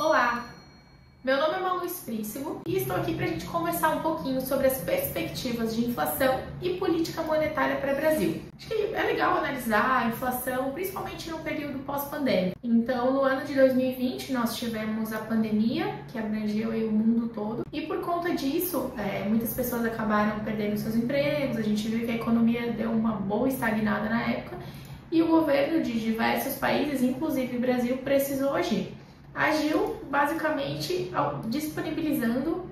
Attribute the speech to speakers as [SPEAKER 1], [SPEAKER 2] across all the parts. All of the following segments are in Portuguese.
[SPEAKER 1] Olá, meu nome é Malu Espríssimo e estou aqui para a gente conversar um pouquinho sobre as perspectivas de inflação e política monetária para o Brasil. Acho que é legal analisar a inflação, principalmente no período pós-pandêmico. Então, no ano de 2020, nós tivemos a pandemia, que abrangeu aí o mundo todo, e por conta disso, muitas pessoas acabaram perdendo seus empregos, a gente viu que a economia deu uma boa estagnada na época, e o governo de diversos países, inclusive o Brasil, precisou agir. Agiu basicamente disponibilizando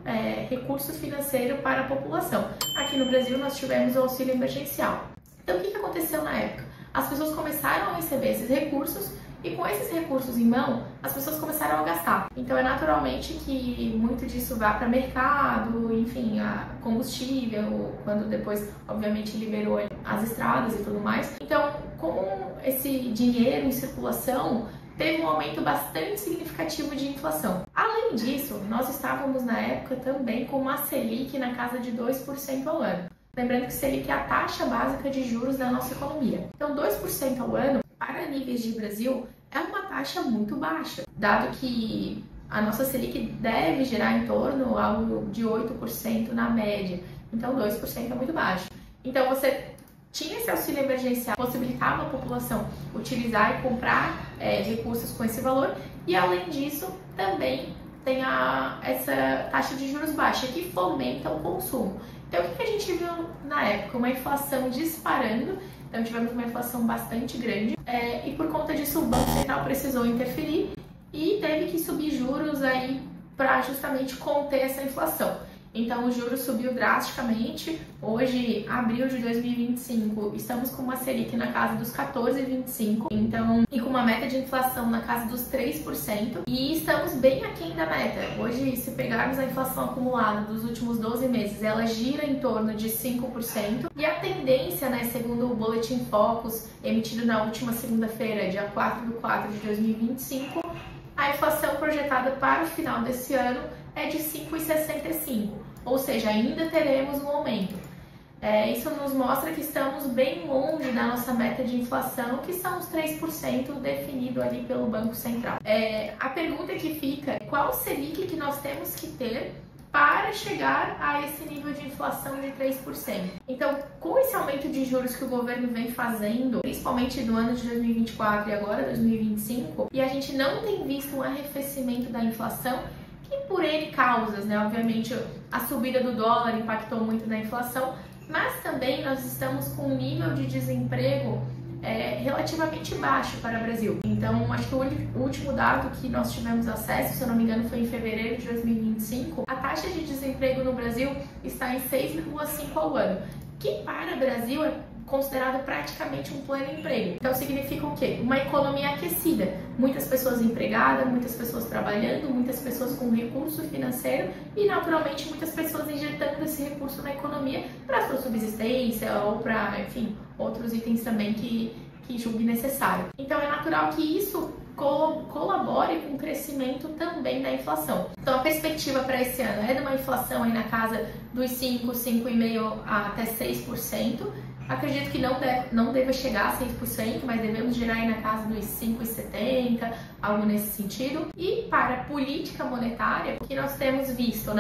[SPEAKER 1] recurso financeiro para a população. Aqui no Brasil nós tivemos o auxílio emergencial. Então o que aconteceu na época? As pessoas começaram a receber esses recursos e com esses recursos em mão, as pessoas começaram a gastar. Então é naturalmente que muito disso vá para mercado, enfim, a combustível, quando depois obviamente liberou as estradas e tudo mais. Então com esse dinheiro em circulação, teve um aumento bastante significativo de inflação. Além disso, nós estávamos na época também com uma Selic na casa de 2% ao ano. Lembrando que Selic é a taxa básica de juros da nossa economia. Então 2% ao ano, para níveis de Brasil, é uma taxa muito baixa, dado que a nossa Selic deve girar em torno algo de 8% na média. Então 2% é muito baixo. Então você tinha esse auxílio emergencial, possibilitava a população utilizar e comprar recursos com esse valor, e além disso também tem essa taxa de juros baixa que fomenta o consumo. Então o que a gente viu na época? Uma inflação disparando, então tivemos uma inflação bastante grande, e por conta disso o Banco Central precisou interferir e teve que subir juros aí para justamente conter essa inflação. Então o juro subiu drasticamente. Hoje, abril de 2025, estamos com uma Selic na casa dos 14,25, então, e com uma meta de inflação na casa dos 3%, e estamos bem aquém da meta. Hoje, se pegarmos a inflação acumulada dos últimos 12 meses, ela gira em torno de 5%, e a tendência, segundo o Boletim Focus, emitido na última segunda-feira, dia 4/4 de 2025, a inflação projetada para o final desse ano é de 5,65, ou seja, ainda teremos um aumento. Isso nos mostra que estamos bem longe da nossa meta de inflação, que são os 3% definido ali pelo Banco Central. A pergunta que fica é qual Selic que nós temos que ter para chegar a esse nível de inflação de 3%. Então, com esse aumento de juros que o governo vem fazendo, principalmente no ano de 2024 e agora 2025, e a gente não tem visto um arrefecimento da inflação, que por N causas, obviamente a subida do dólar impactou muito na inflação, mas também nós estamos com um nível de desemprego relativamente baixo para o Brasil. Então, acho que o último dado que nós tivemos acesso, se eu não me engano, foi em fevereiro de 2025, a taxa de desemprego no Brasil está em 6,5% ao ano, que para o Brasil é considerado praticamente um pleno emprego. Então significa o quê? Uma economia aquecida. Muitas pessoas empregadas, muitas pessoas trabalhando, muitas pessoas com recurso financeiro e naturalmente muitas pessoas injetando esse recurso na economia para sua subsistência ou para, enfim, outros itens também que julgue necessário. Então é natural que isso colabore com o crescimento também da inflação. Então a perspectiva para esse ano é de uma inflação aí na casa dos 5,5% até 6%. Acredito que não deva chegar a 6%, mas devemos girar aí na casa dos 5,70%, algo nesse sentido. E para a política monetária, o que nós temos visto,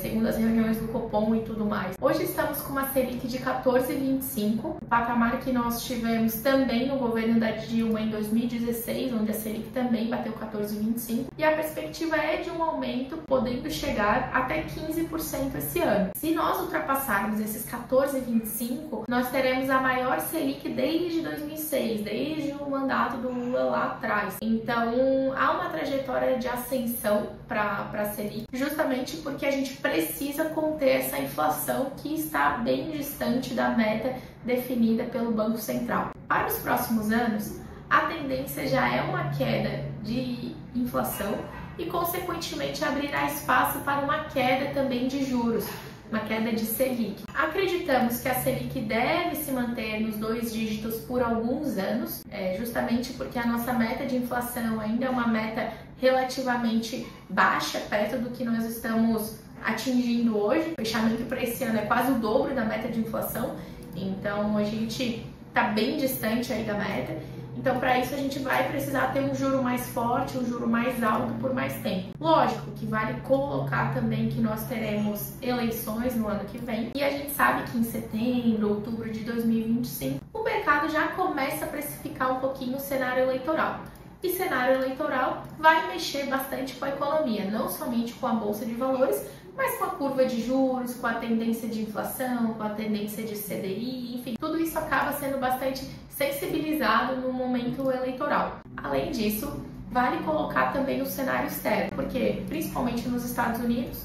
[SPEAKER 1] segundo as reuniões do Copom e tudo mais. Hoje estamos com uma Selic de 14,25%, o patamar que nós tivemos também no governo da Dilma em 2016, onde a Selic também bateu 14,25%, e a perspectiva é de um aumento podendo chegar até 15% esse ano. Se nós ultrapassarmos esses 14,25%, nós teremos a maior Selic desde 2006, desde o mandato do Lula lá atrás. Então, há uma trajetória de ascensão para a Selic, justamente porque a gente precisa conter essa inflação que está bem distante da meta definida pelo Banco Central. Para os próximos anos, a tendência já é uma queda de inflação e, consequentemente, abrirá espaço para uma queda também de juros, uma queda de Selic. Acreditamos que a Selic deve se manter nos 2 dígitos por alguns anos, justamente porque a nossa meta de inflação ainda é uma meta relativamente baixa, perto do que nós estamos atingindo hoje. O fechamento para esse ano é quase o dobro da meta de inflação, então a gente está bem distante aí da meta. Então, para isso, a gente vai precisar ter um juro mais forte, um juro mais alto por mais tempo. Lógico que vale colocar também que nós teremos eleições no ano que vem, e a gente sabe que em setembro, outubro de 2025, o mercado já começa a precificar um pouquinho o cenário eleitoral. E cenário eleitoral vai mexer bastante com a economia, não somente com a Bolsa de Valores, mas com a curva de juros, com a tendência de inflação, com a tendência de CDI, enfim, tudo isso acaba sendo bastante sensibilizado no momento eleitoral. Além disso, vale colocar também o cenário externo, porque principalmente nos Estados Unidos,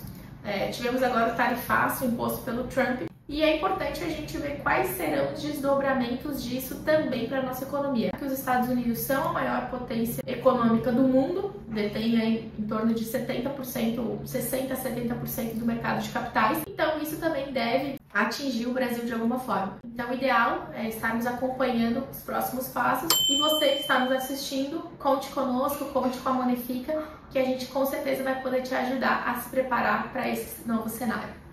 [SPEAKER 1] tivemos agora o tarifaço imposto pelo Trump, e é importante a gente ver quais serão os desdobramentos disso também para a nossa economia. Os Estados Unidos são a maior potência econômica do mundo, detém aí em torno de 70%, 60% a 70% do mercado de capitais, então isso também deve atingir o Brasil de alguma forma. Então o ideal é estarmos acompanhando os próximos passos, e você que está nos assistindo, conte conosco, conte com a Monefica, que a gente com certeza vai poder te ajudar a se preparar para esse novo cenário.